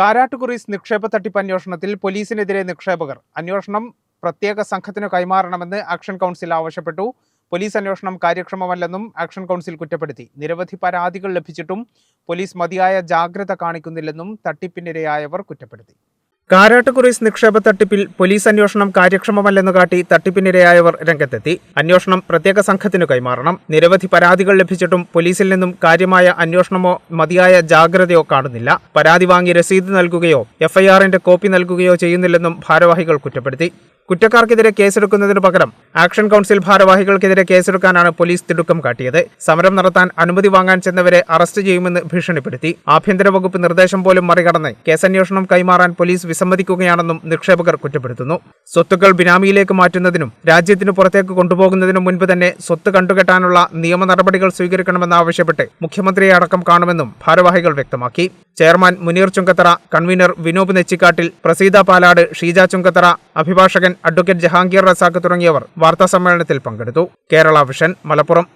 കാരാട്ടുകുറീസ് നിക്ഷേപ തട്ടിപ്പ് അന്വേഷണത്തിൽ പോലീസിനെതിരെ നിക്ഷേപകർ അന്വേഷണം പ്രത്യേക സംഘത്തിന് കൈമാറണമെന്ന് ആക്ഷൻ കൗൺസിൽ ആവശ്യപ്പെട്ടു. പോലീസ് അന്വേഷണം കാര്യക്ഷമമല്ലെന്നും ആക്ഷൻ കൗൺസിൽ കുറ്റപ്പെടുത്തി. നിരവധി പരാതികൾ ലഭിച്ചിട്ടും പോലീസ് മതിയായ ജാഗ്രത കാണിക്കുന്നില്ലെന്നും തട്ടിപ്പിനിരയായവർ കുറ്റപ്പെടുത്തി. കാരാട്ടുകുറീസ് നിക്ഷേപ തട്ടിപ്പിൽ പോലീസ് അന്വേഷണം കാര്യക്ഷമമല്ലെന്ന് കാട്ടി തട്ടിപ്പിനിരയായവർ രംഗത്തെത്തി. അന്വേഷണം പ്രത്യേക സംഘത്തിന് കൈമാറണം. നിരവധി പരാതികൾ ലഭിച്ചിട്ടും പോലീസിൽ നിന്നും കാര്യമായ അന്വേഷണമോ മതിയായ ജാഗ്രതയോ കാണുന്നില്ല. പരാതി വാങ്ങി രസീത് നൽകുകയോ എഫ്ഐആറിന്റെ കോപ്പി നൽകുകയോ ചെയ്യുന്നില്ലെന്നും ഭാരവാഹികൾ കുറ്റപ്പെടുത്തി. കുറ്റക്കാർക്കെതിരെ കേസെടുക്കുന്നതിനു പകരം ആക്ഷൻ കൗൺസിൽ ഭാരവാഹികൾക്കെതിരെ കേസെടുക്കാനാണ് പോലീസ് തിടുക്കം കാട്ടിയത്. സമരം നടത്താൻ അനുമതി വാങ്ങാൻ ചെന്നവരെ അറസ്റ്റ് ചെയ്യുമെന്ന് ഭീഷണിപ്പെടുത്തി. ആഭ്യന്തര വകുപ്പ് നിർദ്ദേശം പോലും മറികടന്ന് കേസന്വേഷണം കൈമാറാൻ പോലീസ് വിസമ്മതിക്കുകയാണെന്നും നിക്ഷേപകർ കുറ്റപ്പെടുത്തുന്നു. സ്വത്തുക്കൾ ബിനാമിയിലേക്ക് മാറ്റുന്നതിനും രാജ്യത്തിനു പുറത്തേക്ക് കൊണ്ടുപോകുന്നതിനും മുൻപ് തന്നെ സ്വത്ത് കണ്ടുകെട്ടാനുള്ള നിയമ നടപടികൾ സ്വീകരിക്കണമെന്നാവശ്യപ്പെട്ട് മുഖ്യമന്ത്രിയെ അടക്കം കാണുമെന്നും ഭാരവാഹികൾ വ്യക്തമാക്കി. ചെയർമാൻ മുനീർ ചുങ്കത്തറ, കൺവീനർ വിനോബ് നെച്ചിക്കാട്ടിൽ, പ്രസീത പാലാട്, ഷീജ ചുങ്കത്തറ, അഭിഭാഷകൻ അഡ്വക്കേറ്റ് ജഹാംഗീർ റസാഖ് തുടങ്ങിയവർ വാർത്താസമ്മേളനത്തിൽ പങ്കെടുത്തു. കേരള വിഷൻ, മലപ്പുറം.